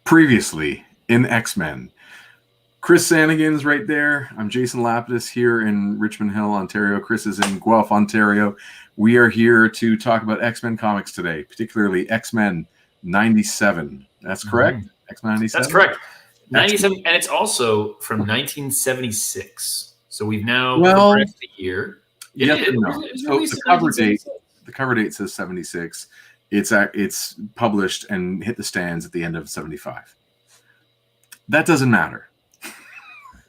Previously in X-Men. Chris Sanagan's right there. I'm Jason Lapidus here in Richmond Hill, Ontario. Chris is in Guelph, Ontario. We are here to talk about X-Men comics today, particularly X-Men 97. That's correct? Mm-hmm. X-Men 97? That's correct. 97, and it's also from 1976. So we've now progressed a year. Yes and no. So the cover date says 76. It's published and hit the stands at the end of 75. That doesn't matter.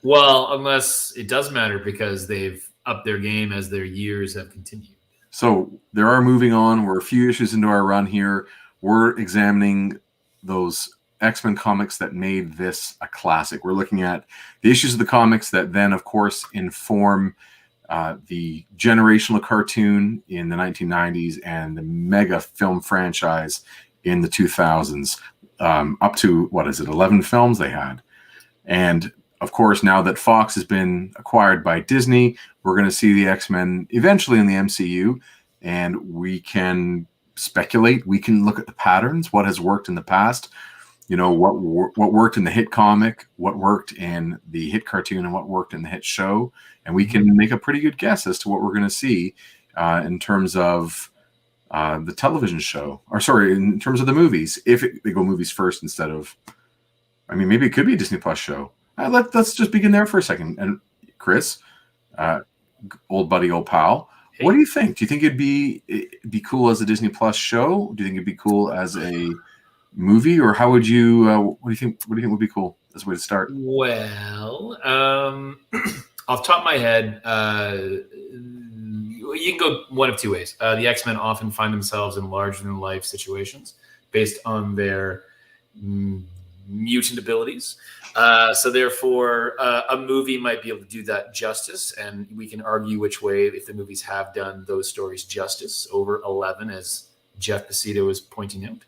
Well, unless it does matter because they've upped their game as their years have continued. So there are moving on. We're a few issues into our run here. We're examining those X-Men comics that made this a classic. We're looking at the issues of the comics that then, of course, inform the generational cartoon in the 1990s and the mega film franchise in the 2000s, up to, 11 films they had. And of course, now that Fox has been acquired by Disney, we're going to see the X-Men eventually in the MCU, and we can speculate. We can look at the patterns, what has worked in the past, what worked in the hit comic, what worked in the hit cartoon, and what worked in the hit show. And we can make a pretty good guess as to what we're going to see in terms of the television show. In terms of the movies, if they go movies first instead of, maybe it could be a Disney Plus show. Let's just begin there for a second. And Chris, old buddy, old pal, hey. What do you think? Do you think it'd be cool as a Disney Plus show? Do you think it'd be cool as a movie, or how would you? What do you think? What do you think would be cool as a way to start? Well, off the top of my head, you can go one of two ways. The X-Men often find themselves in larger-than-life situations based on their mutant abilities. So therefore, a movie might be able to do that justice, and we can argue which way, if the movies have done those stories justice, over 11, as Jeff Pacito was pointing out.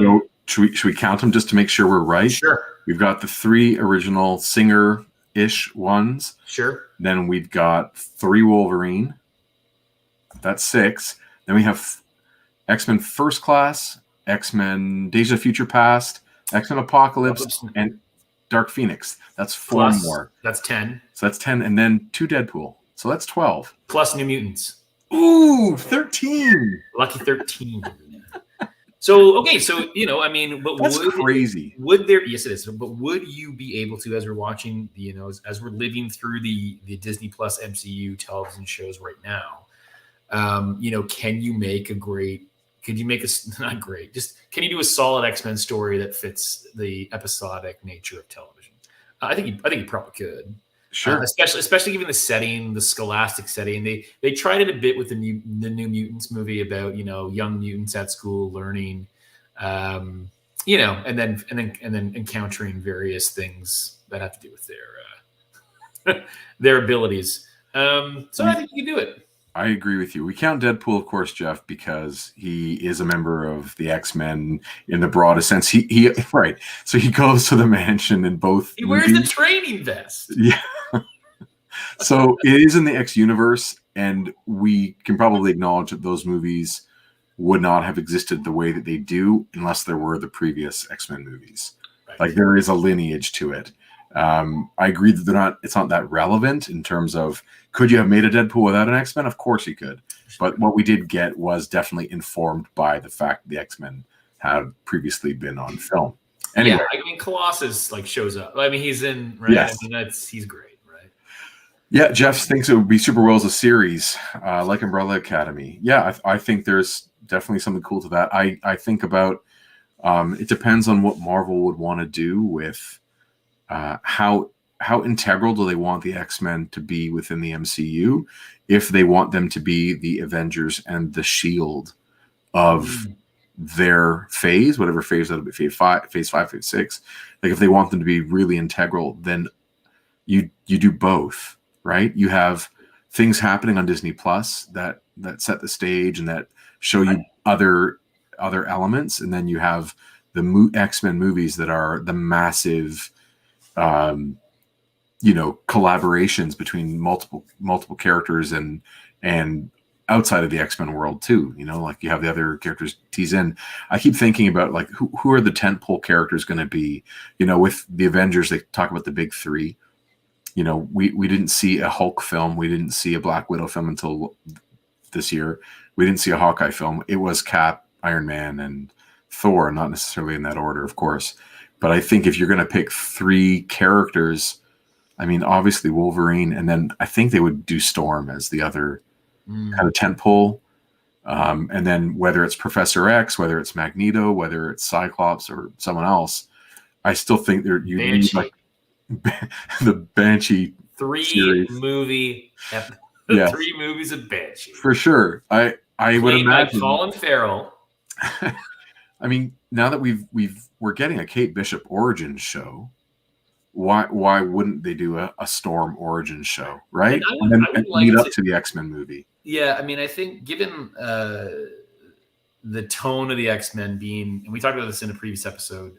So should we count them just to make sure we're right? Sure. We've got the 3 original Singer-ish ones. Sure. Then we've got 3 Wolverine. That's 6. Then we have X-Men First Class, X-Men Days of Future Past, X-Men Apocalypse, and Dark Phoenix. That's 4 more. That's 10. So that's 10, and then 2 Deadpool. So that's 12. Plus New Mutants. Ooh, 13. Lucky 13. So that's crazy. Would there? Yes, it is. But would you be able to, as we're watching, as we're living through the Disney Plus MCU television shows right now, can you make a great? Could you make not great? Can you do a solid X-Men story that fits the episodic nature of television? I think you probably could. Sure. Especially given the setting, the scholastic setting. They tried it a bit with the New Mutants movie about young mutants at school learning, and then encountering various things that have to do with their abilities. So I think you can do it. I agree with you. We count Deadpool, of course, Jeff, because he is a member of the X-Men in the broadest sense. He right. So he goes to the mansion in both. He wears the training vest. Yeah. So it is in the X universe, and we can probably acknowledge that those movies would not have existed the way that they do unless there were the previous X-Men movies. Right. Like there is a lineage to it. I agree that it's not that relevant in terms of could you have made a Deadpool without an X-Men? Of course you could. But what we did get was definitely informed by the fact that the X-Men have previously been on film. Anyway. Yeah, Colossus shows up. He's in, right? Yes. He's great, right? Yeah, Jeff thinks it would be super well as a series, like Umbrella Academy. Yeah, I think there's definitely something cool to that. I think about it depends on what Marvel would want to do with how integral do they want the X-Men to be within the MCU, if they want them to be the Avengers and the Shield of their phase, whatever phase that'll be, phase 5, phase 6. Like if they want them to be really integral, then you do both, right? You have things happening on Disney Plus that set the stage and that show you other elements, and then you have the X-Men movies that are the massive collaborations between multiple characters and outside of the X-Men world too. You know, like you have the other characters tease in. I keep thinking about like who are the tentpole characters going to be? You know, with the Avengers, they talk about the big three. You know, we didn't see a Hulk film, we didn't see a Black Widow film until this year. We didn't see a Hawkeye film. It was Cap, Iron Man, and Thor, not necessarily in that order, of course. But I think if you're going to pick three characters, I mean, obviously Wolverine, and then I think they would do Storm as the other kind of tentpole. And then whether it's Professor X, whether it's Magneto, whether it's Cyclops or someone else, I still think you need like the Banshee three movies of Banshee for sure. I would imagine by Colin Farrell. I mean, now that we're getting a Kate Bishop origin show, why wouldn't they do a Storm origin show, right? And then lead up to the X-Men movie. Yeah, I mean, I think given the tone of the X-Men being, and we talked about this in a previous episode,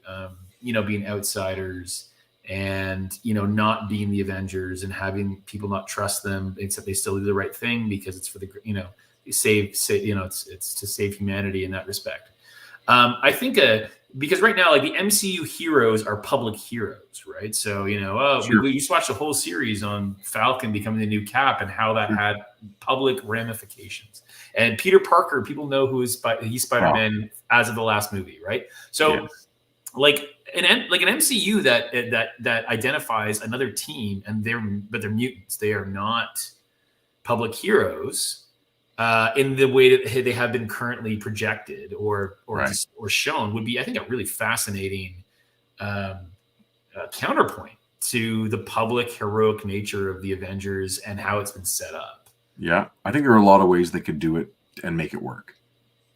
being outsiders and not being the Avengers and having people not trust them, except they still do the right thing because it's for the it's to save humanity in that respect. I think because right now, like the MCU heroes are public heroes, right? So sure. we just watched a whole series on Falcon becoming the new Cap and how that had public ramifications. And Peter Parker, people know he's Spider-Man as of the last movie, right? So. Yes. Like an MCU that identifies another team but they're mutants. They are not public heroes in the way that they have been currently projected or shown would be, I think, a really fascinating counterpoint to the public heroic nature of the Avengers and how it's been set up. Yeah, I think there are a lot of ways they could do it and make it work.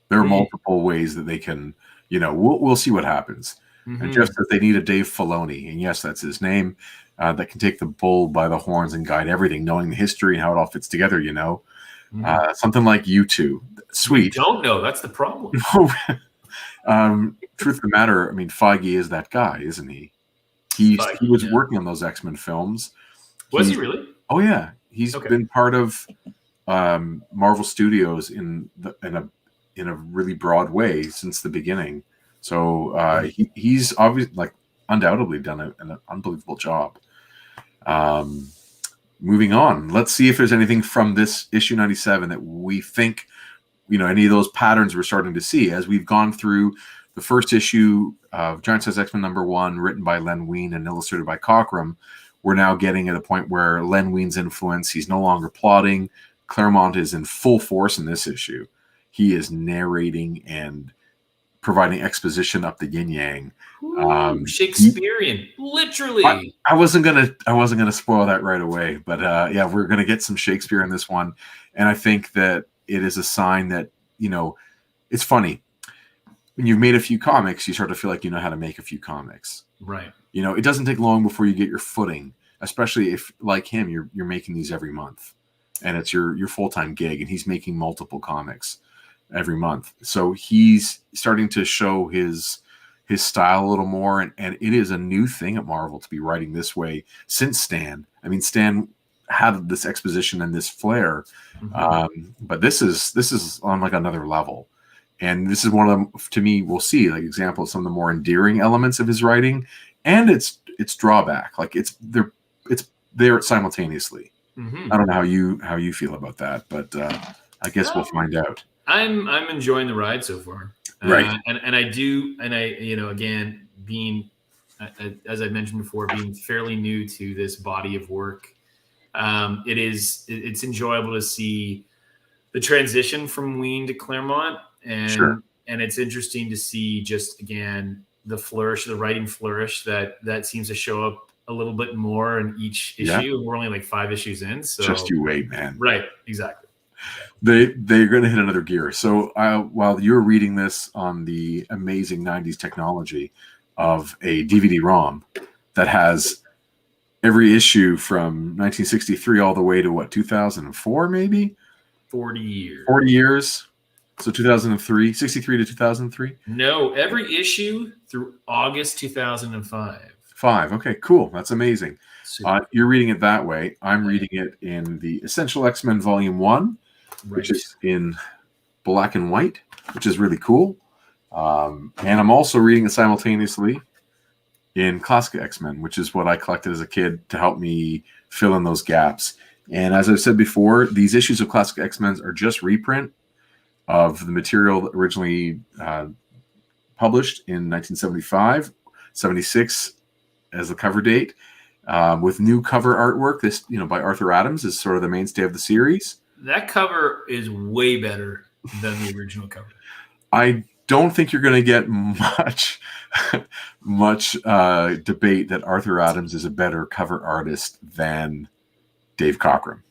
There are multiple ways that they can. We'll see what happens. Mm-hmm. And just that they need a Dave Filoni, and yes, that's his name, that can take the bull by the horns and guide everything, knowing the history and how it all fits together. Mm-hmm. Something like U2, sweet. We don't know. That's the problem. Truth of the matter, I mean, Feige is that guy, isn't he? He was working on those X-Men films. Was he really? Oh yeah, he's been part of Marvel Studios in a really broad way since the beginning. So he's obviously, undoubtedly done an unbelievable job. Moving on, let's see if there's anything from this issue 97 that we think, any of those patterns we're starting to see as we've gone through the first issue of Giant Size X-Men #1, written by Len Wein and illustrated by Cockrum. We're now getting at a point where Len Wein's influence, he's no longer plotting. Claremont is in full force in this issue. He is narrating and providing exposition up the yin yang. Shakespearean, literally. I wasn't gonna spoil that right away, but we're gonna get some Shakespeare in this one, and I think that it is a sign that it's funny when you've made a few comics, you start to feel like you know how to make a few comics. Right. It doesn't take long before you get your footing, especially if, like him, you're making these every month, and it's your full-time gig, and he's making multiple comics every month. So he's starting to show his style a little more, and it is a new thing at Marvel to be writing this way since Stan. I mean, Stan had this exposition and this flair, but this is on like another level. And this is one of them, to me, we'll see like examples of some of the more endearing elements of his writing and its drawback. Like it's there simultaneously. Mm-hmm. I don't know how you feel about that, but I guess we'll find out. I'm enjoying the ride so far, right? And I again, being as I mentioned before, being fairly new to this body of work, it's enjoyable to see the transition from Wein to Claremont, and it's interesting to see just again the writing flourish that seems to show up a little bit more in each issue. We're only like 5 issues in, so just you wait, man. Right, exactly. They're going to hit another gear. So while you're reading this on the amazing 90s technology of a DVD-ROM that has every issue from 1963 all the way to 2004, maybe 40 years. 40 years. So 2003, 63 to 2003. No, every issue through August 2005. Okay, cool. That's amazing. You're reading it that way. I'm reading it in the Essential X-Men Volume 1. which is in black and white, which is really cool. And I'm also reading it simultaneously in Classic X-Men, which is what I collected as a kid to help me fill in those gaps. And as I've said before, these issues of Classic X-Men are just reprint of the material that originally published in 1975, 76 as the cover date, with new cover artwork. This, by Arthur Adams, is sort of the mainstay of the series. That cover is way better than the original cover. I don't think you're going to get much debate that Arthur Adams is a better cover artist than Dave Cockrum.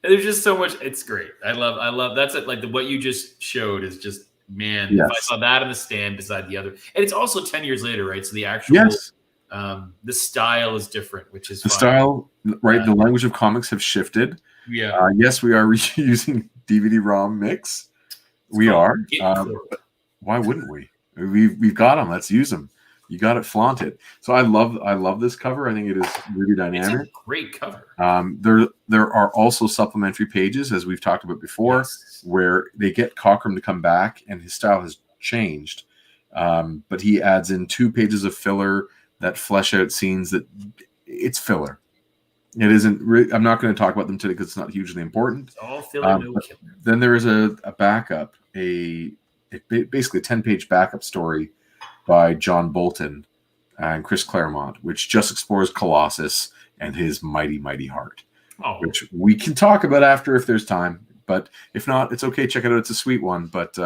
There's just so much. It's great. I love that's it. Like what you just showed is just, man. Yes. If I saw that in the stand beside the other, and it's also 10 years later, right? So the actual, the style is different, which is the style, right? The language of comics have shifted. Yeah. Yes, we are using DVD-ROM mix. We are. Why wouldn't we? We've got them. Let's use them. You got it, flaunt it. So I love this cover. I think it is really dynamic. It's a great cover. There are also supplementary pages, as we've talked about before, where they get Cockrum to come back, and his style has changed. But he adds in 2 pages of filler that flesh out scenes that it's filler. It isn't. I'm not going to talk about them today because it's not hugely important. It's all filler, no killer. Then there is a backup, basically a 10-page backup story by John Bolton and Chris Claremont, which just explores Colossus and his mighty, mighty heart, which we can talk about after if there's time. But if not, it's okay. Check it out. It's a sweet one. But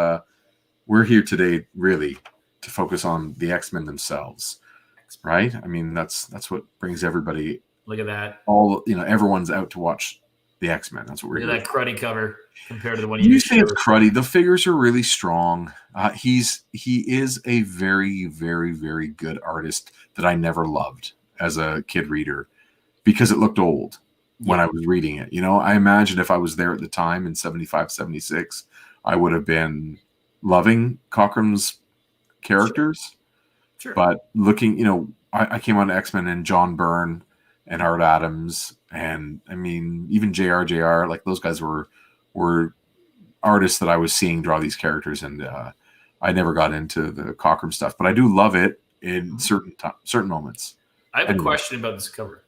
we're here today really to focus on the X-Men themselves, right? I mean, that's what brings everybody. Look at that. Everyone's out to watch the X-Men. That's what we're doing. Look at that cruddy cover compared to the one you say it's cruddy. The figures are really strong. He is a very, very, very good artist that I never loved as a kid reader because it looked old when I was reading it. I imagine if I was there at the time in 75, 76, I would have been loving Cockrum's characters. Sure. But looking, I came on to X-Men and John Byrne and Art Adams, and I mean, even JR, like those guys were artists that I was seeing draw these characters, and I never got into the Cockrum stuff, but I do love it in certain moments. I have a question about this cover.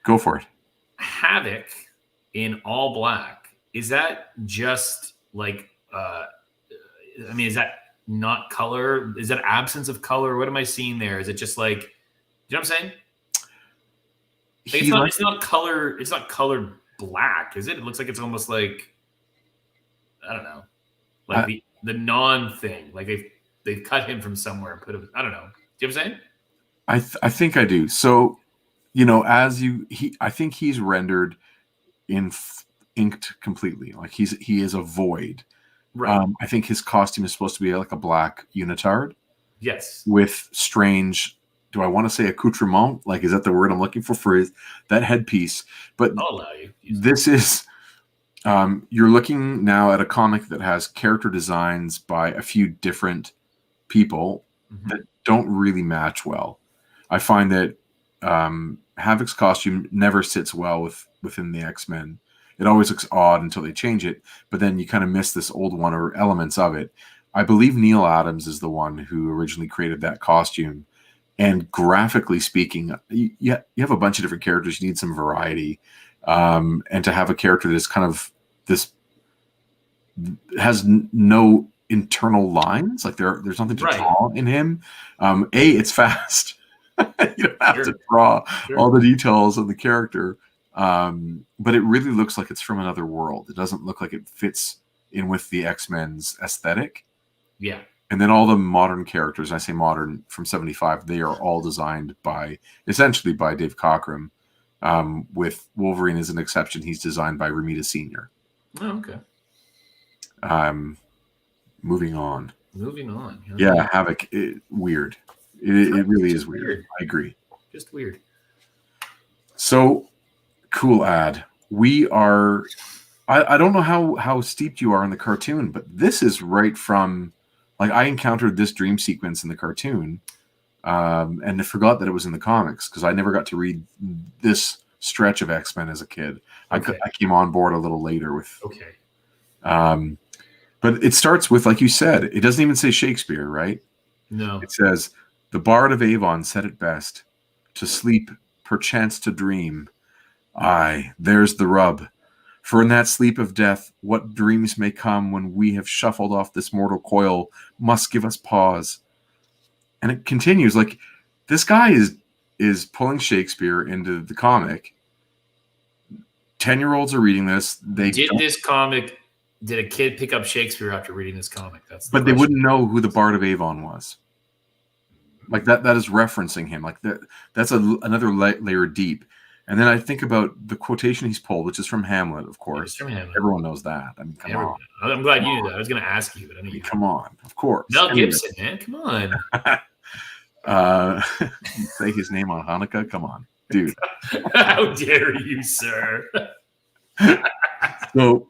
Go for it. Havoc in all black, is that just like is that not color? Is that absence of color? What am I seeing there? Is it just like, you know what I'm saying? Like it's not color. It's not colored black, is it? It looks like it's almost like, I don't know, like the non thing. Like they've cut him from somewhere and put him. I don't know. Do you know what I'm saying? I think I do. So, I think he's rendered inked completely. Like he is a void. Right. I think his costume is supposed to be like a black unitard. Yes. With strange. Do I want to say accoutrement? Like, is that the word I'm looking for that headpiece? But I'll allow you. This is, you're looking now at a comic that has character designs by a few different people that don't really match well. I find that Havoc's costume never sits well within the X-Men. It always looks odd until they change it, but then you kind of miss this old one or elements of it. I believe Neil Adams is the one who originally created that costume. And graphically speaking, you have a bunch of different characters. You need some variety. And to have a character that's kind of this has no internal lines, like there's nothing to draw in him. It's fast. You don't have to draw all the details of the character. But it really looks like it's from another world. It doesn't look like it fits in with the X-Men's aesthetic. Yeah. And then all the modern characters, I say modern from 75, they are all designed essentially by Dave Cockrum. With Wolverine as an exception, he's designed by Romita Sr. Oh, okay. Moving on. Yeah, Havoc, weird. It really is weird. I agree. Just weird. So, cool ad. We are... I don't know how steeped you are in the cartoon, but this is right from... Like, I encountered this dream sequence in the cartoon, and I forgot that it was in the comics because I never got to read this stretch of X-Men as a kid. Okay. I came on board a little later with. Okay. But it starts with, like you said, it doesn't even say Shakespeare, right? No. It says, "The Bard of Avon said it best, to sleep, perchance to dream. Aye, there's the rub. For in that sleep of death, what dreams may come when we have shuffled off this mortal coil must give us pause." And it continues, like, this guy is pulling Shakespeare into the comic. 10-year-olds are reading this. Did a kid pick up Shakespeare after reading this comic? But they wouldn't know who the Bard of Avon was. Like that is referencing him. Like that's another layer deep. And then I think about the quotation he's pulled, which is from Hamlet, of course. From Hamlet. Everyone knows that. I mean, come on. I'm glad you knew that. I was going to ask you, but I mean, come on, of course. Mel Gibson, man, come on. Say his name on Hanukkah. Come on, dude. How dare you, sir? So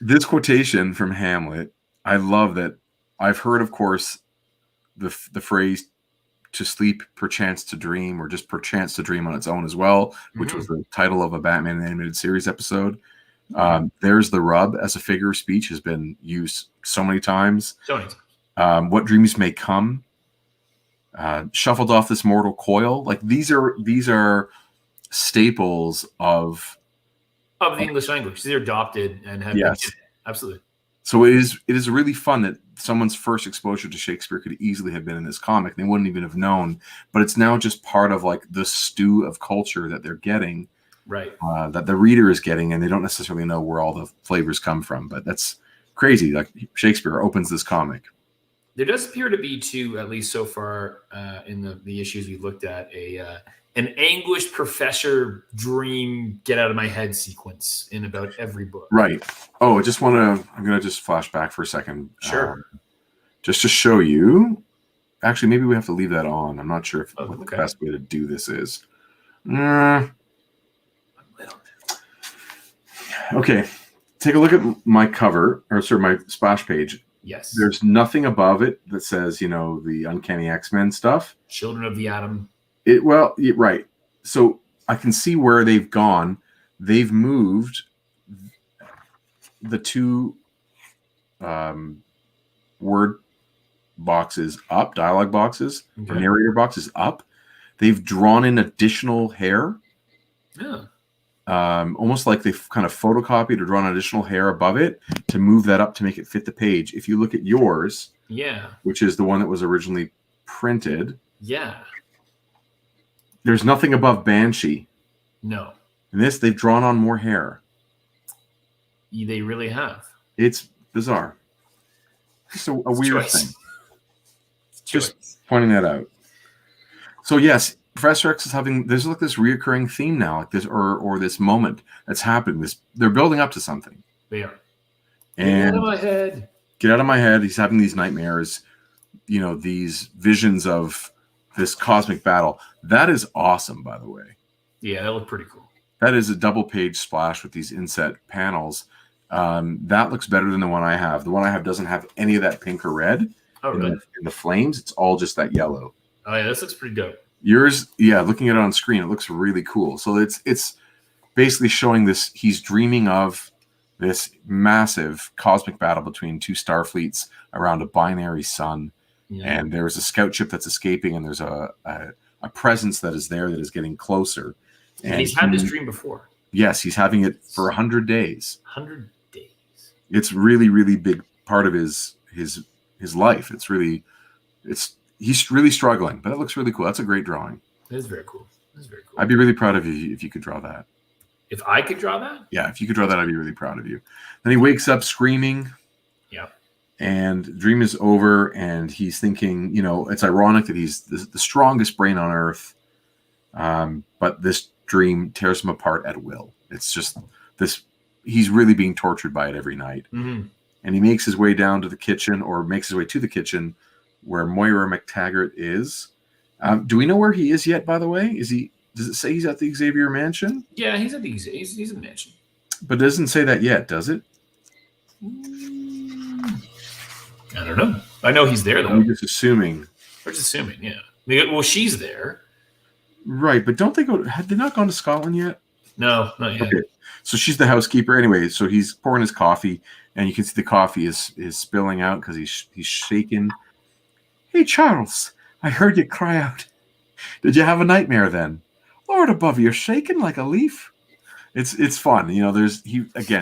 this quotation from Hamlet, I love that. I've heard, of course, the phrase "to sleep, perchance to dream," or just "perchance to dream" on its own as well, which was the title of a Batman animated series episode. There's the rub as a figure of speech has been used so many times. What dreams may come. Shuffled off this mortal coil. Like these are staples of the English language. They're adopted and have been, absolutely. So it is really fun that someone's first exposure to Shakespeare could easily have been in this comic. They wouldn't even have known, but it's now just part of like the stew of culture that they're getting, right? That the reader is getting, and they don't necessarily know where all the flavors come from. But that's crazy. Like Shakespeare opens this comic. There does appear to be two, at least so far, in the issues we've looked at, an anguished professor dream get out of my head sequence in about every book. Right. Oh, I'm going to just flash back for a second. Sure. Just to show you. Actually, maybe we have to leave that on. I'm not sure what the best way to do this is. Okay. Take a look at my cover, my splash page. Yes. There's nothing above it that says, the Uncanny X-Men stuff. Children of the Atom. Right. So I can see where they've gone. They've moved the two word boxes up, dialogue boxes, or narrator boxes up. They've drawn in additional hair. Yeah. Almost like they've kind of photocopied or drawn additional hair above it to move that up to make it fit the page. If you look at yours, which is the one that was originally printed, there's nothing above Banshee. No. In this, they've drawn on more hair. They really have. It's bizarre. Just a weird thing. Just pointing that out. So yes, Professor X is having there's like this reoccurring theme now, like this or this moment that's happened. They're building up to something. They are. And get out of my head. Get out of my head. He's having these nightmares, these visions of this cosmic battle. That is awesome, by the way. Yeah, that looked pretty cool. That is a double page splash with these inset panels. That looks better than the one I have. The one I have doesn't have any of that pink or red. Oh, really? In the flames, it's all just that yellow. Oh, yeah, this looks pretty dope. Yours, looking at it on screen, it looks really cool. So it's basically showing this. He's dreaming of this massive cosmic battle between two star fleets around a binary sun. Yeah. And there's a scout ship that's escaping, and there's a presence that is there that is getting closer. And he's had this dream before. Yes, he's having it for 100 days. 100 days. It's really, really big part of his life. He's really struggling, but it looks really cool. That's a great drawing. It is very cool. I'd be really proud of you if you could draw that. If I could draw that? Yeah, if you could draw that, I'd be really proud of you. Then he wakes up screaming. Yeah. And the dream is over, and he's thinking, it's ironic that he's the strongest brain on Earth, but this dream tears him apart at will. It's just this, he's really being tortured by it every night. Mm-hmm. And he makes his way down to the kitchen, or makes his way to the kitchen, where Moira McTaggart is. Do we know where he is yet, by the way? Does it say he's at the Xavier Mansion? Yeah, he's at the he's in the mansion. But it doesn't say that yet, does it? I don't know. I know he's there, though. I'm just assuming. We're just assuming, yeah. Well, she's there. Right, but don't they go... Have they not gone to Scotland yet? No, not yet. Okay. So she's the housekeeper. Anyway, so he's pouring his coffee, and you can see the coffee is spilling out because he's shaking. Hey, Charles, I heard you cry out. Did you have a nightmare then? Lord above, you're shaking like a leaf. It's fun.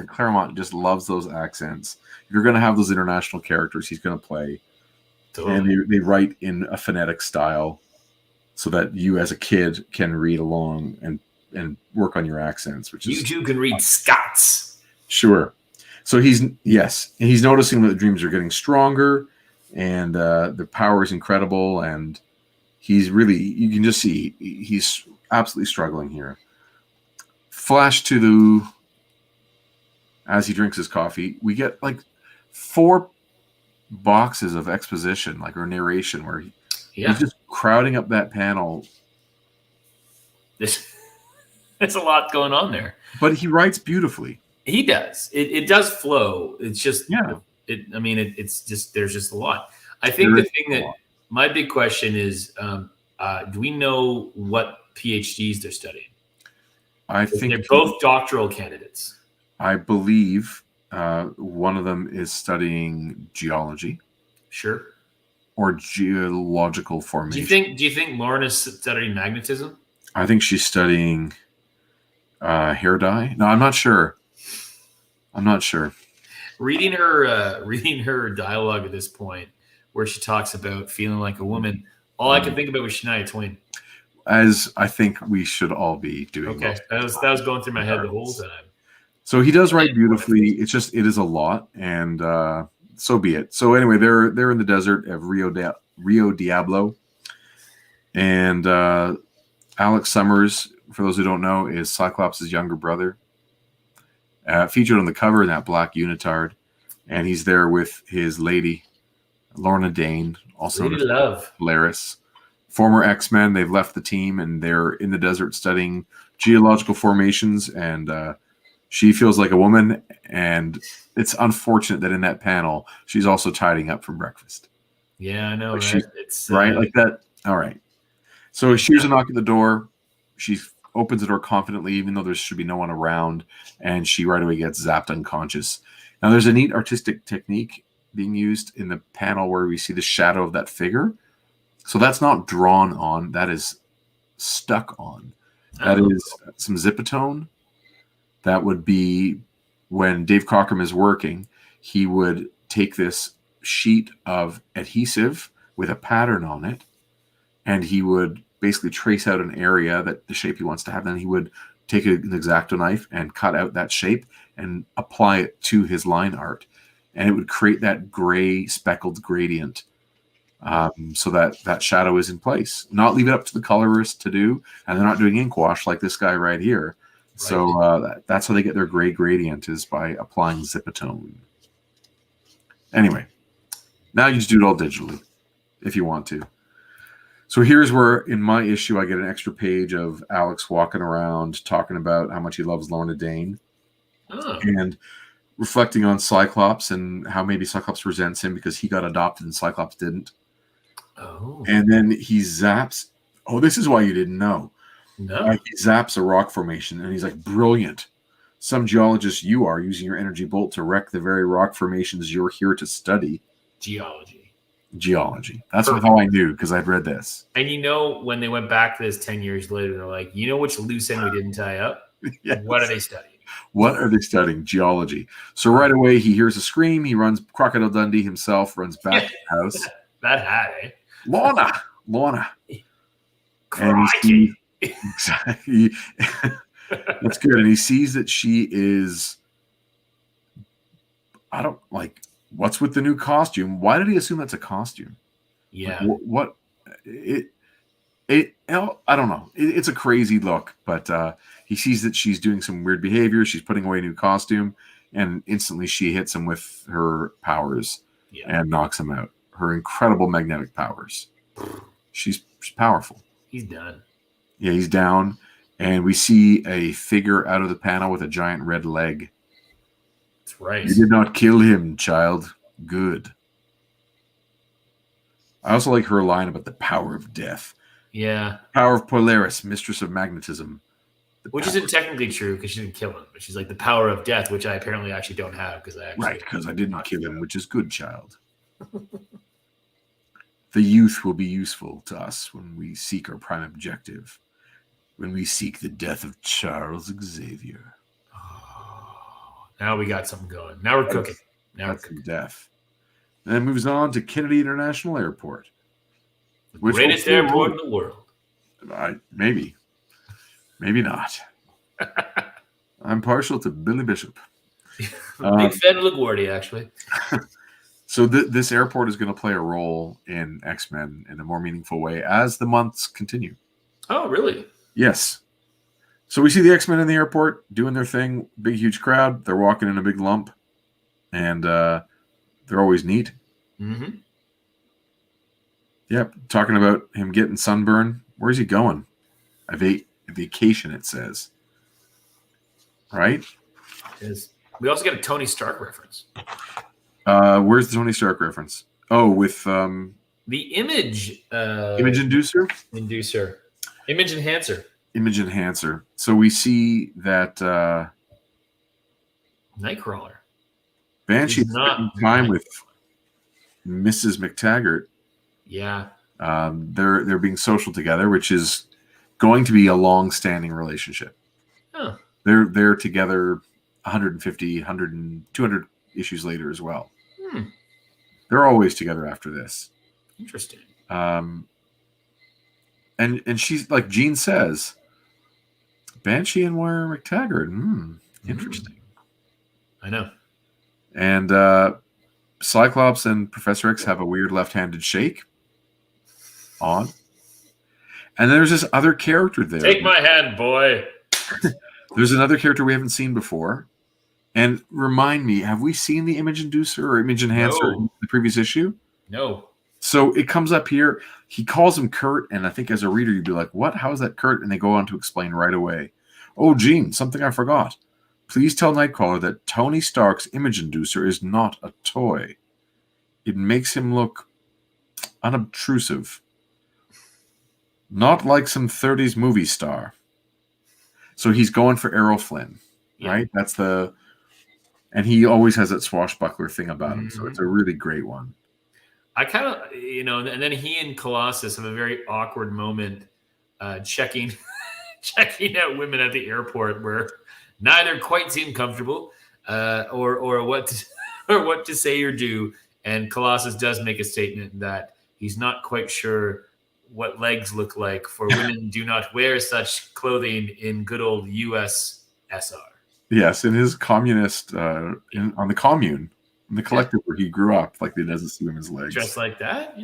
Claremont just loves those accents. If you're going to have those international characters, he's going to play. Totally. And they write in a phonetic style so that you as a kid can read along and work on your accents. You too can read Scots. Sure. So he's noticing that the dreams are getting stronger and the power is incredible. And you can just see he's absolutely struggling here. Flash to as he drinks his coffee, we get like 4 boxes of exposition, or narration, where he's just crowding up that panel. There's a lot going on there. But he writes beautifully. He does. It does flow. It's just it's just there's just a lot. I think the thing that my big question is, do we know what PhDs they're studying? I think they're both doctoral candidates. I believe one of them is studying geology. Sure. Or geological formation. Do you think Lauren is studying magnetism? I think she's studying hair dye. No, I'm not sure. Reading her dialogue at this point, where she talks about feeling like a woman, all I could think about was Shania Twain. As I think we should all be doing. Okay, that was going through my head the whole time. So he does write beautifully. It's just it is a lot, and so be it. So anyway, they're in the desert of Rio Diablo, and Alex Summers, for those who don't know, is Cyclops' younger brother. Featured on the cover in that black unitard, and he's there with his lady, Lorna Dane, also Lady Love, Polaris, former X-Men. They've left the team and they're in the desert studying geological formations, and she feels like a woman, and it's unfortunate that in that panel she's also tidying up from breakfast. Yeah, I know, right? It's right like that. All right. So she hears a knock at the door. She opens the door confidently, even though there should be no one around, and she right away gets zapped unconscious. Now, there's a neat artistic technique being used in the panel where we see the shadow of that figure. So that's not drawn on, that is stuck on. That is some zipatone. That would be when Dave Cockrum is working, he would take this sheet of adhesive with a pattern on it, and he would basically trace out an area that the shape he wants to have. Then he would take an X-Acto knife and cut out that shape and apply it to his line art. And it would create that gray speckled gradient so that shadow is in place. Not leave it up to the colorist to do. And they're not doing ink wash like this guy right here. Right. So that's how they get their gray gradient, is by applying zipatone. Anyway, now you just do it all digitally if you want to. So here's where, in my issue, I get an extra page of Alex walking around talking about how much he loves Lorna Dane and reflecting on Cyclops and how maybe Cyclops resents him because he got adopted and Cyclops didn't. Oh. And then he zaps. Oh, this is why you didn't know. No. He zaps a rock formation, and he's like, brilliant. Some geologist you are, using your energy bolt to wreck the very rock formations you're here to study. Geology. That's how I knew, because I'd read this. And when they went back to this 10 years later, they're like, which loose end we didn't tie up? Yes. What are they studying? What are they studying? Geology. So right away, he hears a scream. He runs. Crocodile Dundee himself runs back to the house. That hat, eh? Lorna. And he exactly. That's good. And he sees that she is, what's with the new costume? Why did he assume that's a costume? Yeah. I don't know. It's a crazy look, but he sees that she's doing some weird behavior. She's putting away a new costume, and instantly she hits him with her powers and knocks him out. Her incredible magnetic powers. She's powerful. He's done. Yeah, he's down, and we see a figure out of the panel with a giant red leg. That's right. You did not kill him, child. Good. I also like her line about the power of death. Yeah. Power of Polaris, mistress of magnetism. Which isn't technically true because she didn't kill him, but she's like the power of death, which I apparently actually don't have because I didn't kill him, which is good, child. The youth will be useful to us when we seek our prime objective, when we seek the death of Charles Xavier. Oh, now we got something going. Now we're cooking. That's death. And it moves on to Kennedy International Airport. The greatest airport in the world. Maybe. Maybe not. I'm partial to Billy Bishop. Big fan of LaGuardia, actually. So this airport is going to play a role in X-Men in a more meaningful way as the months continue. Oh, really? Yes. So we see the X-Men in the airport doing their thing. Big, huge crowd. They're walking in a big lump. And they're always neat. Mm-hmm. Yep. Talking about him getting sunburn. Where's he going? A vacation, it says. Right? It is. We also got a Tony Stark reference. Where's the Tony Stark reference? Oh, with the image inducer? Image enhancer. Image enhancer. So we see that Nightcrawler. Banshee's spending time with Mrs. McTaggart. Yeah. They're being social together, which is going to be a long-standing relationship. Huh. They're together 150, 100, 200 issues later as well. They're always together after this. Interesting. And she's like Jean says, Banshee and Moira McTaggart. Interesting. I know. And Cyclops and Professor X have a weird left-handed shake on. And there's this other character there. Take my hand, boy. There's another character we haven't seen before. And remind me, have we seen the image inducer or image enhancer in the previous issue? No. So it comes up here. He calls him Kurt, and I think as a reader, you'd be like, what? How is that Kurt? And they go on to explain right away. Oh, Jean, something I forgot. Please tell Nightcrawler that Tony Stark's image inducer is not a toy. It makes him look unobtrusive. Not like some 30s movie star. So he's going for Errol Flynn, right? That's the... And he always has that swashbuckler thing about him. So it's a really great one. I kind of, and then he and Colossus have a very awkward moment checking out women at the airport where neither quite seem comfortable or what to say or do. And Colossus does make a statement that he's not quite sure what legs look like, for women do not wear such clothing in good old USSR. Yes, in his communist, on the commune, in the collective where he grew up, like he doesn't see women's legs. Just like that,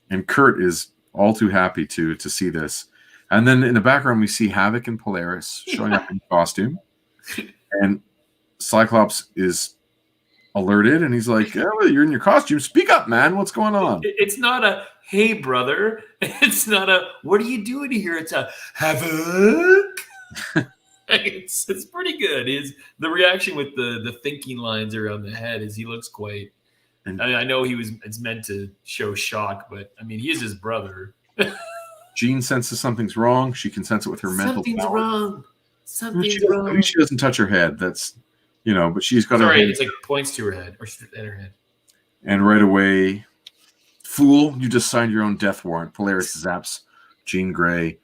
And Kurt is all too happy to see this. And then in the background, we see Havoc and Polaris showing up in costume. And Cyclops is alerted, and he's like, well, you're in your costume. Speak up, man. What's going on? It's not a, hey, brother. It's not a, what are you doing here? It's a, Havoc. It's pretty good. The reaction with the thinking lines around the head is he looks quite. And I know it's meant to show shock, but I mean he is his brother. Jean senses something's wrong. She can sense it with her mental power. Something's wrong. I mean, she doesn't touch her head. That's but she's got her head. It's like points to her head or at her head. And right away, fool! You just signed your own death warrant. Polaris zaps Jean Grey.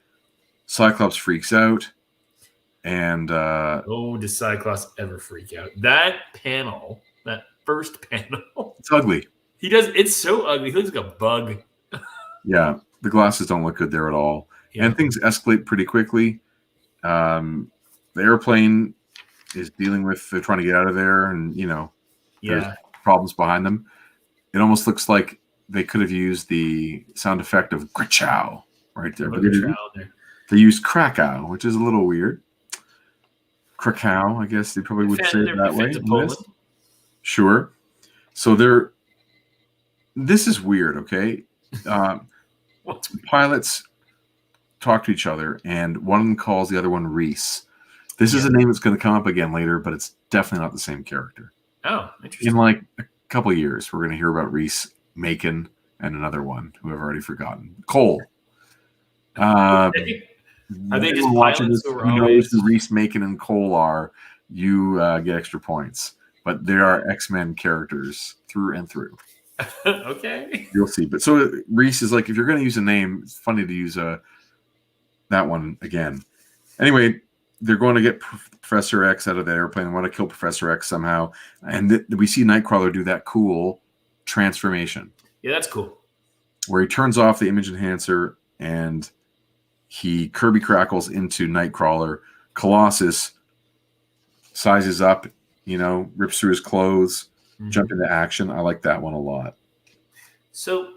Cyclops freaks out. And does Cyclops ever freak out? That panel, that first panel, it's ugly. He does. It's so ugly. He looks like a bug. Yeah, the glasses don't look good there at all, and things escalate pretty quickly. The airplane is dealing with. They're trying to get out of there, and there's problems behind them. It almost looks like they could have used the sound effect of Krakow right there, but they used Krakow, which is a little weird. Krakow, I guess they probably would say it that way. Sure. So this is weird, okay? Pilots talk to each other, and one of them calls the other one Reese. This is a name that's going to come up again later, but it's definitely not the same character. Oh, interesting. In like a couple of years, we're going to hear about Reese, Macon, and another one who I've already forgotten. Cole. Are they just watching pilots this, who are who knows always... who Reese, Macon, and Cole are, you get extra points. But they are X-Men characters through and through. Okay. You'll see. But so Reese is like, if you're going to use a name, it's funny to use that one again. Anyway, they're going to get Professor X out of the airplane. They want to kill Professor X somehow. And we see Nightcrawler do that cool transformation. Yeah, that's cool. Where he turns off the image enhancer and he Kirby crackles into Nightcrawler. Colossus sizes up, rips through his clothes, jump into action. I like that one a lot. So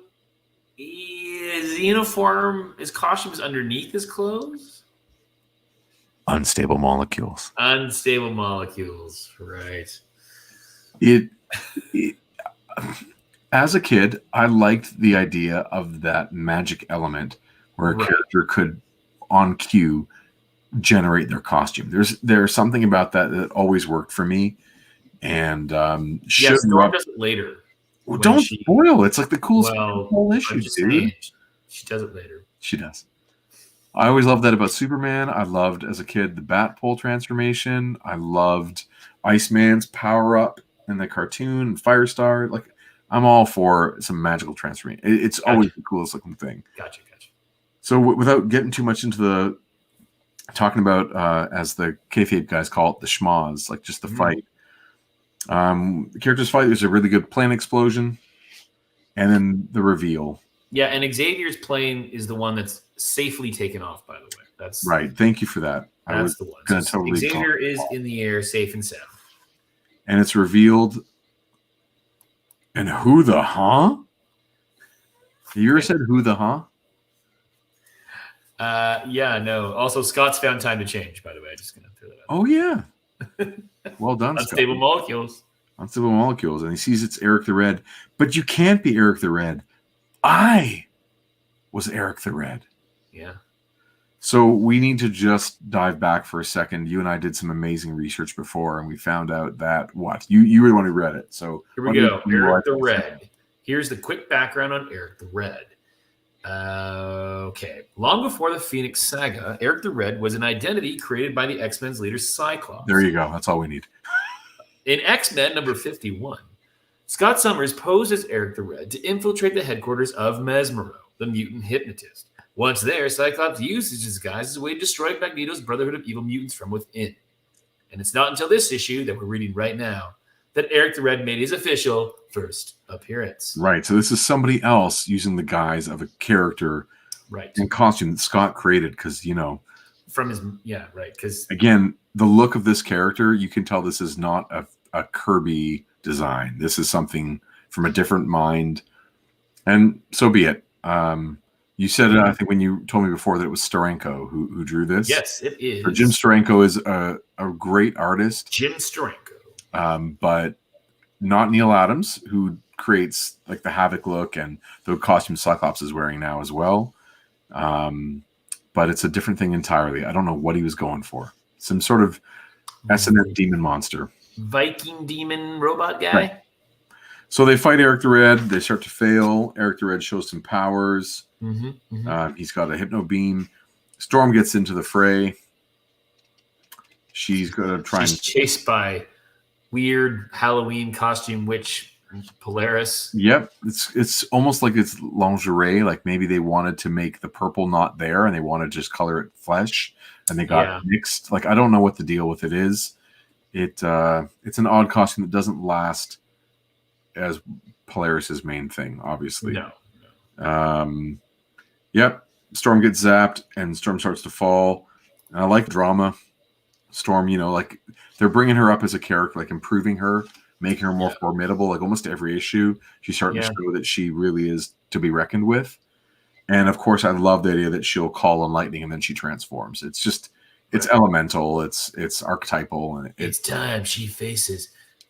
his costume is underneath his clothes? Unstable molecules. Unstable molecules, right. It as a kid, I liked the idea of that magic element where a character could, on cue, generate their costume. There's something about that always worked for me. And Storm does it later. Well, don't spoil. It's like the coolest whole issue, dude. She does it later. She does. I always loved that about Superman. I loved, as a kid, the Batpole transformation. I loved Iceman's power-up in the cartoon, and Firestar. Like, I'm all for some magical transformation. It's always the coolest looking thing. Gotcha. So without getting too much into the talking about, as the kayfabe guys call it, the schmoz, like just the fight. The characters fight. There's a really good plane explosion, and then the reveal. Yeah, and Xavier's plane is the one that's safely taken off. By the way, that's right. Thank you for that. That's the one. So Xavier is in the air, safe and sound. And it's revealed. And who the huh? You ever said who the huh? Yeah, no. Also, Scott's found time to change. By the way, just gonna throw that out. Oh yeah. Well done, Unstable molecules. Unstable molecules, and he sees it's Eric the Red, but you can't be Eric the Red. I was Eric the Red. Yeah. So we need to just dive back for a second. You and I did some amazing research before, and we found out that you were the one who read it. So here we go. Eric the Red. Here's the quick background on Eric the Red. Okay. Long before the Phoenix Saga, Eric the Red was an identity created by the X-Men's leader Cyclops. There you go. That's all we need. In X-Men number 51, Scott Summers posed as Eric the Red to infiltrate the headquarters of Mesmero, the mutant hypnotist. Once there, Cyclops used his disguise as a way to destroy Magneto's Brotherhood of Evil Mutants from within. And it's not until this issue that we're reading right now that Eric the Red made his official first appearance. Right. So this is somebody else using the guise of a character and costume that Scott created because, from his, right. Because again, the look of this character, you can tell this is not a Kirby design. This is something from a different mind. And so be it. You said it, I think, when you told me before that it was Steranko who drew this. Yes, it is. Jim Steranko is a great artist. Jim Steranko. But not Neil Adams, who creates like the Havoc look and the costume Cyclops is wearing now as well. But it's a different thing entirely. I don't know what he was going for. Some sort of S&M demon monster. Viking demon robot guy? Right. So they fight Eric the Red. They start to fail. Eric the Red shows some powers. He's got a hypno beam. Storm gets into the fray. She's going to try She's chased by weird Halloween costume witch Polaris. Yep. It's almost like it's lingerie. Like maybe they wanted to make the purple not there and they want to just color it flesh and they got it mixed. Like I don't know what the deal with it is. It's an odd costume that doesn't last as Polaris's main thing, obviously. No. Yep. Storm gets zapped and Storm starts to fall. And I like drama. Storm, like they're bringing her up as a character, like improving her, making her more formidable. Like almost every issue, she's starting to show that she really is to be reckoned with. And of course, I love the idea that she'll call on lightning and then she transforms. It's just, it's elemental. It's archetypal, and it's time she faces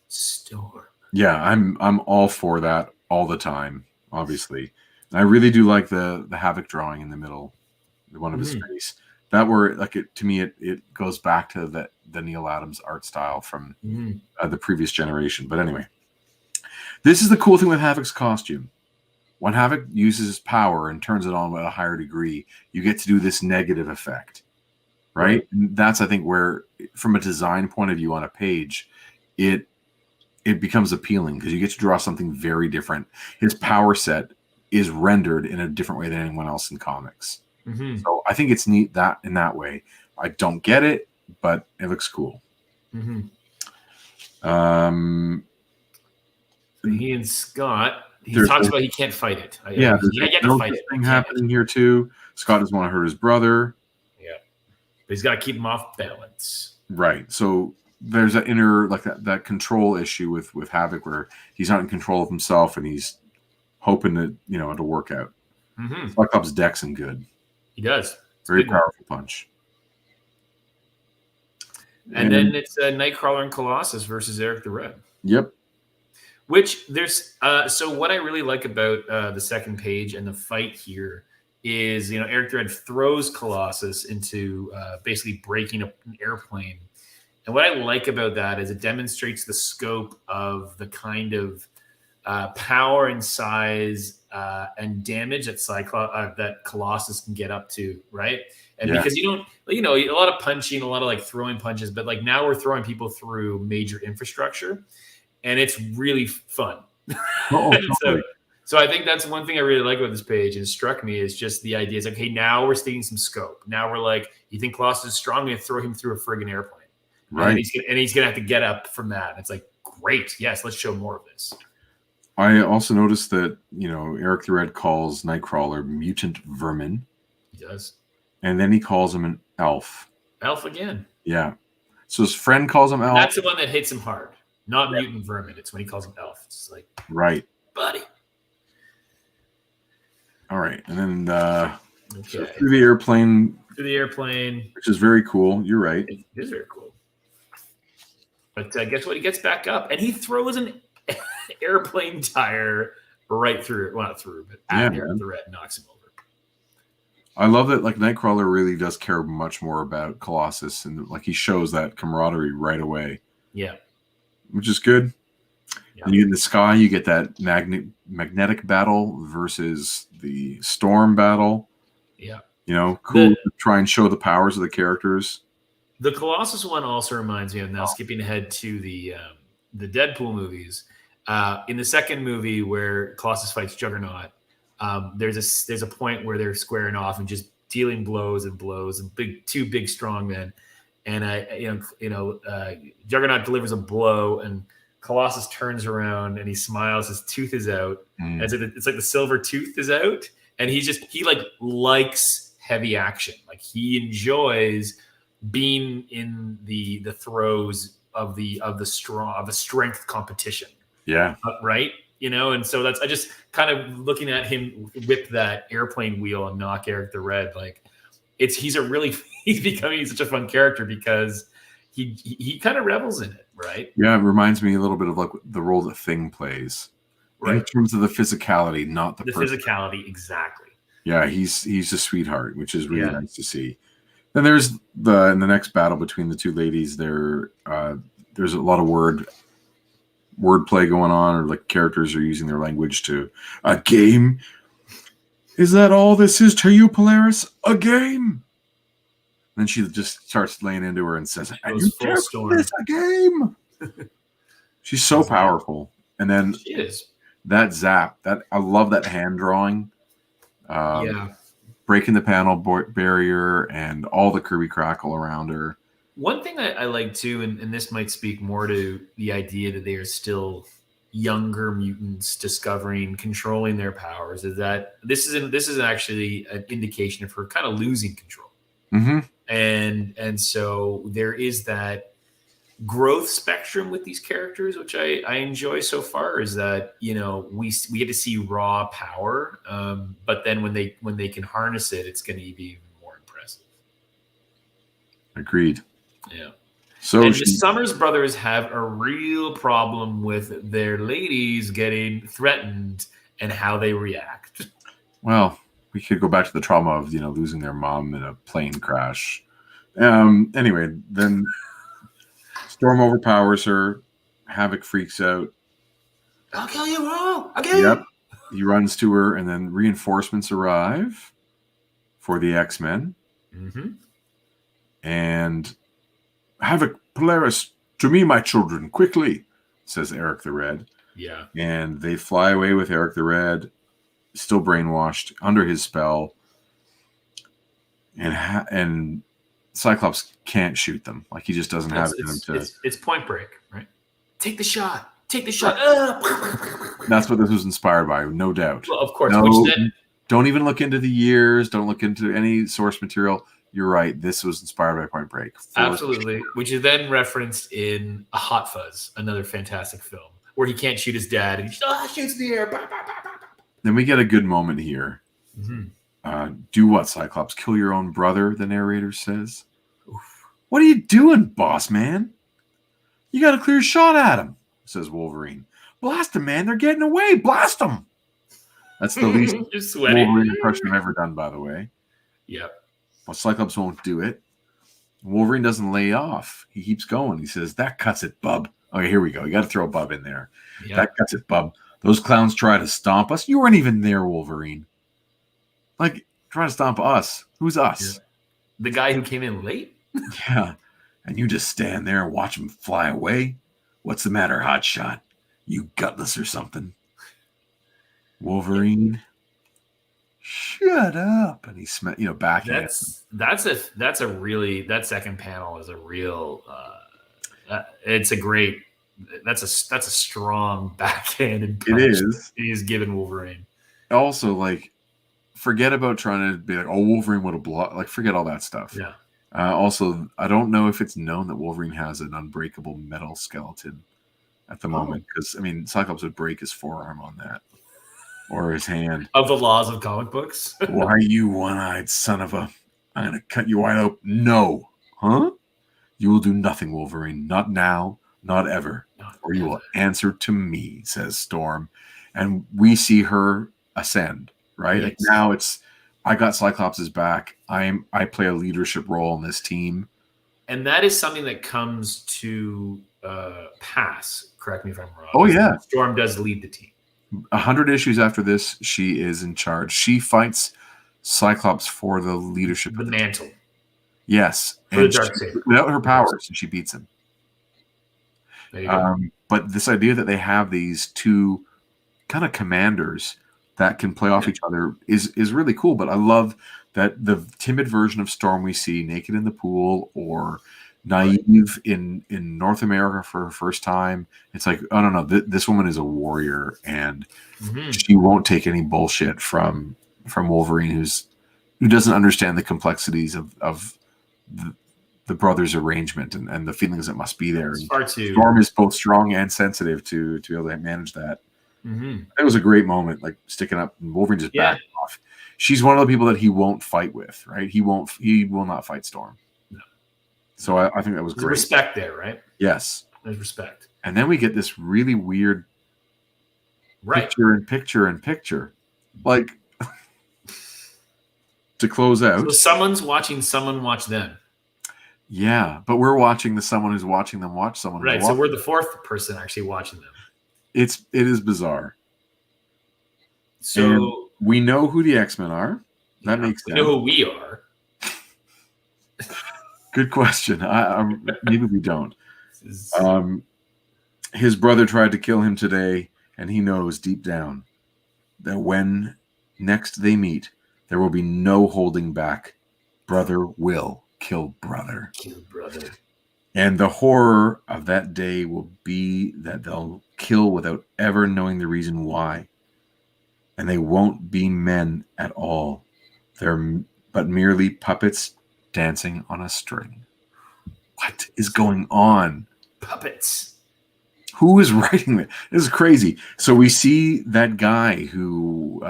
Storm. Yeah, I'm all for that all the time, obviously. And I really do like the Havoc drawing in the middle, one of his face. That were like it to me. It goes back to the Neil Adams art style from the previous generation. But anyway, this is the cool thing with Havoc's costume. When Havoc uses his power and turns it on at a higher degree, you get to do this negative effect. right? And that's, I think, where from a design point of view on a page, it becomes appealing because you get to draw something very different. His power set is rendered in a different way than anyone else in comics. So I think it's neat that in that way. I don't get it, but it looks cool. He and Scott, he talks about he can't fight it. Yeah, there's no thing happening here too. Scott doesn't want to hurt his brother. Yeah, but he's got to keep him off balance. Right. So there's that inner, like that control issue with Havoc, where he's not in control of himself, and he's hoping that it'll work out. Cyclops decks him good. He does. Very powerful punch. And then it's Nightcrawler and Colossus versus Eric the Red. Yep. Which there's so what I really like about the second page and the fight here is Eric the Red throws Colossus into basically breaking up an airplane. And what I like about that is it demonstrates the scope of the kind of power and size and damage that Colossus can get up to, right? And because you don't, a lot of punching, a lot of like throwing punches, but like now we're throwing people through major infrastructure, and it's really fun. So I think that's one thing I really like about this page, and struck me, is just the idea is like, hey, now we're seeing some scope. Now we're like, you think Colossus is strong? We're gonna throw him through a friggin' airplane, right? And he's gonna have to get up from that. It's like, great, yes, let's show more of this. I also noticed that Eric the Red calls Nightcrawler mutant vermin. He does, and then he calls him an elf. Elf again. Yeah. So his friend calls him elf. That's the one that hits him hard. Not mutant vermin. It's when he calls him elf. It's like, right, buddy. All right, and then so through the airplane. Which is very cool. You're right. It is very cool. But guess what? He gets back up, and he throws an airplane tire right through it. Well, not through, but at Eric the Red, knocks him over. I love that. Like, Nightcrawler really does care much more about Colossus, and like he shows that camaraderie right away. Yeah, which is good. Yeah. And in the sky, you get that magnetic battle versus the storm battle. Yeah, cool to try and show the powers of the characters. The Colossus one also reminds me of, now skipping ahead to the Deadpool movies. In the second movie where Colossus fights Juggernaut, there's a point where they're squaring off and just dealing blows and two big strong men, and Juggernaut delivers a blow, and Colossus turns around and he smiles. His tooth is out. It's like the silver tooth is out, and he likes heavy action. Like, he enjoys being in the throes of the strength competition. Yeah. Right. And so I just kind of looking at him whip that airplane wheel and knock Eric the Red. Like, he's becoming such a fun character because he kind of revels in it. Right. Yeah. It reminds me a little bit of like the role that Thing plays, right? In terms of the physicality, not the physicality. Exactly. Yeah. He's a sweetheart, which is really nice to see. Then there's in the next battle between the two ladies there's a lot of wordplay going on, or like characters are using their language to a game. Is that all this is to you, Polaris? A game? And then she just starts laying into her and says, "And you care for this a game?" She's so powerful. And then she is. That zap, I love that hand drawing. Breaking the panel barrier and all the Kirby crackle around her. One thing I like too, and this might speak more to the idea that they are still younger mutants controlling their powers, is that this is actually an indication of her kind of losing control. And so there is that growth spectrum with these characters, which I enjoy so far, is that we get to see raw power, but then when they can harness it, it's going to be even more impressive. Agreed. Yeah. So the Summers brothers have a real problem with their ladies getting threatened and how they react. Well, we could go back to the trauma of losing their mom in a plane crash. Anyway, then Storm overpowers her. Havoc freaks out. I'll kill you all. Okay. Yep. He runs to her, and then reinforcements arrive for the X-Men. And have a Polaris to me, my children, quickly, says Eric the Red. Yeah. And they fly away with Eric the Red, still brainwashed, under his spell. And Cyclops can't shoot them. Like, he just doesn't have it in him to... It's Point Break, right? Take the shot. Take the shot. That's what this was inspired by, no doubt. Well, of course. Don't even look into the years. Don't look into any source material. You're right. This was inspired by Point Break. Absolutely. Sure. Which is then referenced in A Hot Fuzz, another fantastic film, where he can't shoot his dad and he shoots in the air. Bah, bah, bah, bah, bah. Then we get a good moment here. Mm-hmm. Do what, Cyclops? Kill your own brother, the narrator says. Oof. What are you doing, boss man? You got a clear shot at him, says Wolverine. Blast him, man. They're getting away. Blast them. That's the least Wolverine impression I've ever done, by the way. Yep. Well, Cyclops won't do it. Wolverine doesn't lay off. He keeps going. He says, that cuts it, bub. Okay, here we go. You got to throw a bub in there. Yep. That cuts it, bub. Those clowns try to stomp us. You weren't even there, Wolverine. Like, trying to stomp us. Who's us? Yeah. The guy who came in late? Yeah. And you just stand there and watch him fly away? What's the matter, hotshot? You gutless or something? Wolverine, shut up. And he's, back. That second panel is a real, it's a great, that's a strong backhanded punch. It is. He's given Wolverine. Also, like, forget about trying to be like, oh, Wolverine would have blocked. Like, forget all that stuff. Yeah. Also, I don't know if it's known that Wolverine has an unbreakable metal skeleton at the moment. Because, Cyclops would break his forearm on that. Or his hand. Of the laws of comic books. Why, you one-eyed son of a... I'm going to cut you wide open. No. Huh? You will do nothing, Wolverine. Not now. Not ever. Or you will answer to me, says Storm. And we see her ascend, right? Yes. Like, now it's... I got Cyclops' back. I play a leadership role on this team. And that is something that comes to pass. Correct me if I'm wrong. Oh, yeah. Storm does lead the team. 100 issues after this, she is in charge. She fights Cyclops for the leadership of the mantle. Yes. For the Darksaber. Without her powers, and she beats him. There you go. But this idea that they have these two kind of commanders that can play off each other is really cool. But I love that the timid version of Storm we see naked in the pool or naive in North America for her first time. It's like, oh no, this woman is a warrior and she won't take any bullshit from Wolverine who doesn't understand the complexities of the brothers' arrangement and the feelings that must be there. Storm is both strong and sensitive to be able to manage that. It was a great moment, like sticking up and Wolverine just backed off. She's one of the people that he won't fight with, right? He will not fight Storm. So I think that was great. There's respect there, right? Yes. There's respect. And then we get this really weird picture in picture. Like, to close out. So someone's watching someone watch them. Yeah, but we're watching someone who's watching them watch someone. Right, so we're the fourth person actually watching them. It is bizarre. So and we know who the X-Men are. That makes sense. We know who we are. Good question. Maybe we don't. His brother tried to kill him today, and he knows deep down that when next they meet, there will be no holding back. Brother will kill brother. Kill brother. And the horror of that day will be that they'll kill without ever knowing the reason why. And they won't be men at all. They're but merely puppets dancing on a string. What is going on? Puppets. Who is writing this? This is crazy. So we see that guy who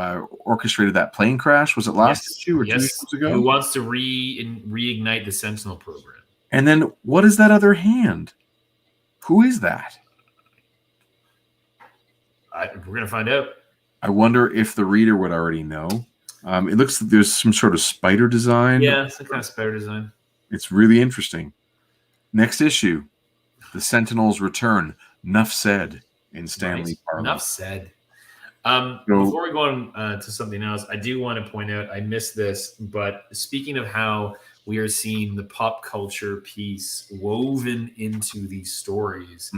orchestrated that plane crash. Was it last issue or 2 issues ago? Who wants to reignite the Sentinel program. And then what is that other hand? Who is that? We're going to find out. I wonder if the reader would already know. It looks like there's some sort of spider design. Yeah, some kind of spider design. It's really interesting. Next issue, the Sentinels return. Nuff said in Stanley Parlor. Nuff said. Before we go on to something else, I do want to point out, I missed this, but speaking of how we are seeing the pop culture piece woven into these stories.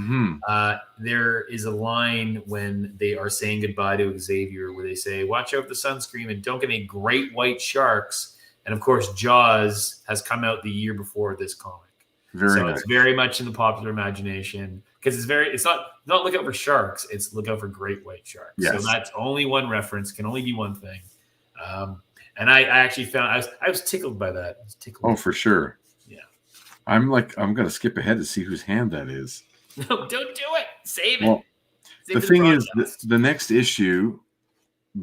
There is a line when they are saying goodbye to Xavier where they say, watch out for the sunscreen and don't get any great white sharks. And of course, Jaws has come out the year before this comic. It's very much in the popular imagination because it's not look out for sharks, it's look out for great white sharks. Yes. So that's only one reference, can only be one thing. And I actually found I was tickled by that. Oh, for sure. Yeah. I'm gonna skip ahead to see whose hand that is. No, don't do it. Save it. Well, the thing is, the next issue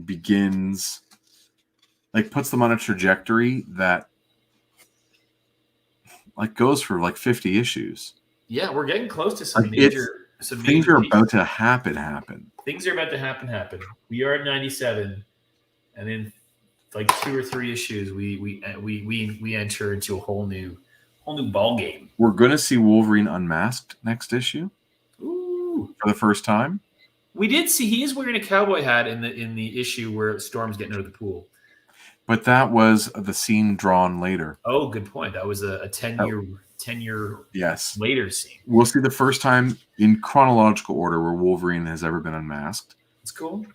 begins, puts them on a trajectory that goes for 50 issues. Yeah, we're getting close to some major things are about to happen. Things are about to happen. We are at 97, and in 2 or 3 issues, we enter into a whole new ball game. We're gonna see Wolverine unmasked next issue. Ooh. For the first time. We did see he is wearing a cowboy hat in the issue where Storm's getting out of the pool. But that was the scene drawn later. Oh, good point. That was a 10-year yes later scene. We'll see the first time in chronological order where Wolverine has ever been unmasked. That's cool.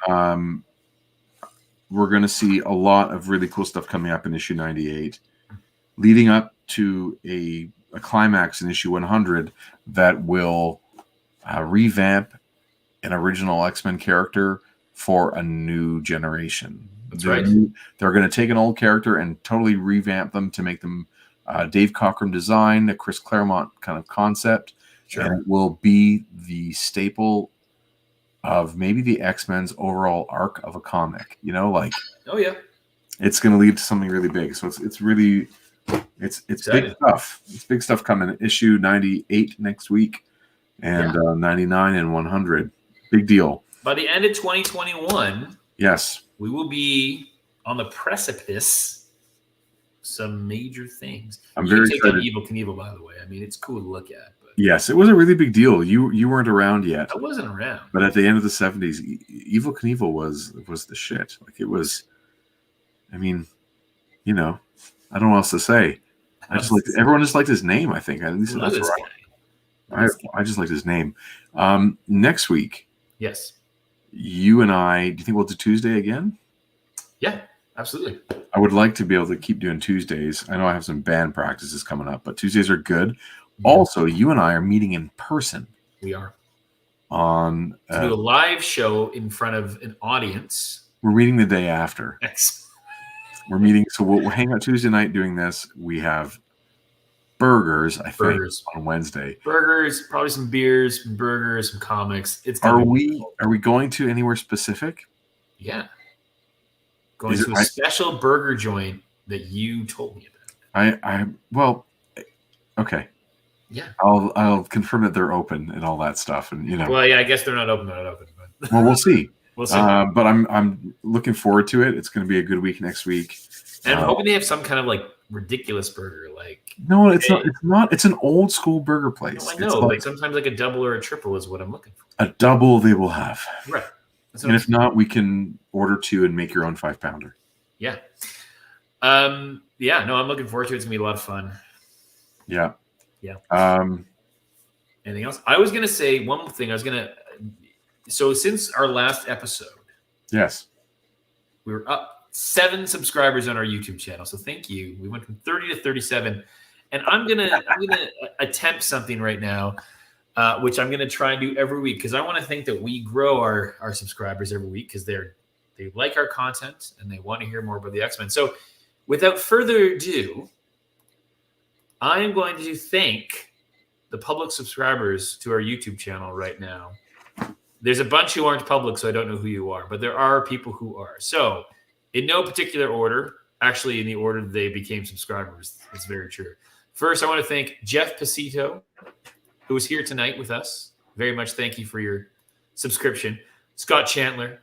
We're going to see a lot of really cool stuff coming up in issue 98, leading up to a climax in issue 100 that will revamp an original X-Men character for a new generation. That's right. They're going to take an old character and totally revamp them to make them Dave Cockrum design, a Chris Claremont kind of concept. Sure. And it will be the staple of maybe the X-Men's overall arc of a comic. Oh yeah, it's going to lead to something really big. So it's really it's big stuff. It's big stuff coming. Issue 98 next week, and 99 and 100. Big deal. By the end of 2021, yes, we will be on the precipice. Some major things. I'm very excited. Evel Knievel, by the way. I mean, it's cool to look at. But yes, it was a really big deal. You weren't around yet. I wasn't around. But at the end of the 70s, Evel Knievel was the shit. It was. I mean, I don't know what else to say. Everyone just liked his name. I think at least that's right. I just liked his name. Next week. Yes. You and I. Do you think we'll do Tuesday again? Yeah. Absolutely. I would like to be able to keep doing Tuesdays. I know I have some band practices coming up, but Tuesdays are good. Yeah. Also, you and I are meeting in person. We are. To do a live show in front of an audience. We're meeting the day after. Excellent. We're meeting, so we'll hang out Tuesday night doing this. We have burgers, I think, on Wednesday. Burgers, probably some beers, some burgers, some comics. Are we going to anywhere specific? Yeah. Going to a special burger joint that you told me about. Okay. Yeah. I'll confirm that they're open and all that stuff, and Well, yeah, I guess they're not open. But well, we'll see. We'll see. But I'm looking forward to it. It's going to be a good week next week. And I'm hoping they have some kind of ridiculous burger. No, it's not. It's not. It's an old school burger place. No, I know. Sometimes a double or a triple is what I'm looking for. A double they will have. Right. And if not, we can order 2 and make your own 5-pounder. Yeah. Yeah. No, I'm looking forward to it. It's gonna be a lot of fun. Yeah. Yeah. Anything else? I was gonna say one more thing. So since our last episode, yes, we were up 7 subscribers on our YouTube channel. So thank you. We went from 30 to 37, and I'm gonna attempt something right now. Which I'm going to try and do every week because I want to think that we grow our subscribers every week because they like our content and they want to hear more about the X-Men. So without further ado, I am going to thank the public subscribers to our YouTube channel right now. There's a bunch who aren't public, so I don't know who you are, but there are people who are. So in no particular order, actually in the order they became subscribers, that's very true. First, I want to thank Jeff Pasito, who is here tonight with us. Very much thank you for your subscription. Scott Chandler,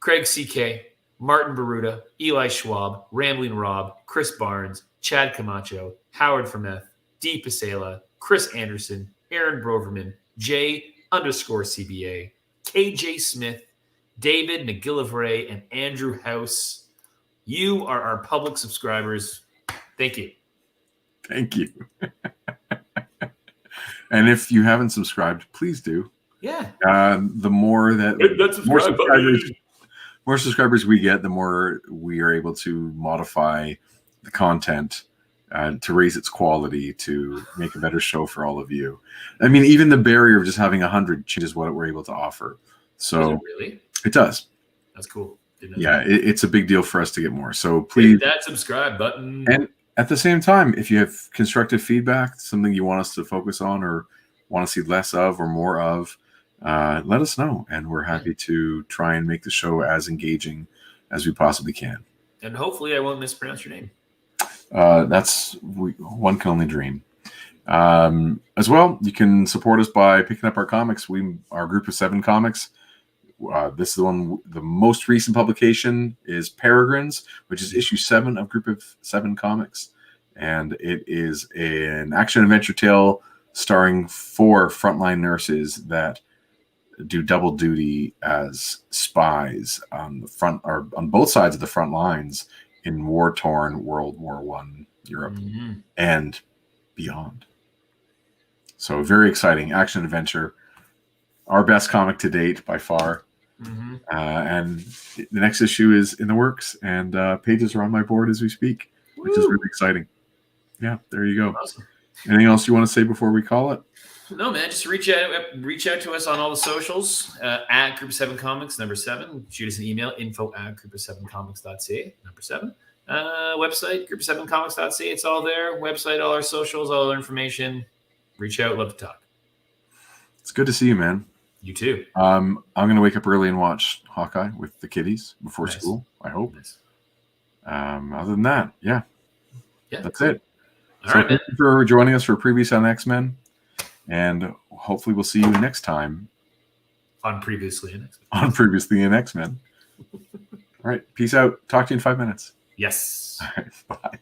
Craig CK, Martin Baruda, Eli Schwab, Rambling Rob, Chris Barnes, Chad Camacho, Howard Fermeth, Dee Pasela, Chris Anderson, Aaron Broverman, J_CBA, KJ Smith, David McGillivray, and Andrew House. You are our public subscribers. Thank you. Thank you. And if you haven't subscribed, please do. Yeah. The more that more subscribers we get, the more we are able to modify the content to raise its quality, to make a better show for all of you. I mean, even the barrier of just having 100 changes what we're able to offer. So really, it does. That's cool. Yeah, it's a big deal for us to get more. So please hit that subscribe button. And at the same time, if you have constructive feedback, something you want us to focus on or want to see less of or more of, let us know. And we're happy to try and make the show as engaging as we possibly can. And hopefully I won't mispronounce your name. One can only dream. As well, you can support us by picking up our comics. Our group of 7 comics. This is the most recent publication is Peregrines, which is issue 7 of Group of 7 comics. And it is an action adventure tale starring 4 frontline nurses that do double duty as spies on both sides of the front lines in war-torn World War I Europe and beyond. So very exciting action adventure. Our best comic to date by far. And the next issue is in the works, and pages are on my board as we speak, which is really exciting. Yeah, there you go. Awesome. Anything else you want to say before we call it? No, man. Just reach out to us on all the socials at Group of 7 Comics, number 7. Shoot us an email, info@group7comics.ca, number 7. Website, group7comics.ca. It's all there. Website, all our socials, all our information. Reach out. Love to talk. It's good to see you, man. You too. I'm going to wake up early and watch Hawkeye with the kiddies before school, I hope. Nice. Other than that, that's cool. It. All right, thank you for joining us for Previous on X-Men, and hopefully we'll see you next time on Previously in X-Men. On Previously in X-Men. All right, peace out. Talk to you in 5 minutes. Yes. All right, bye.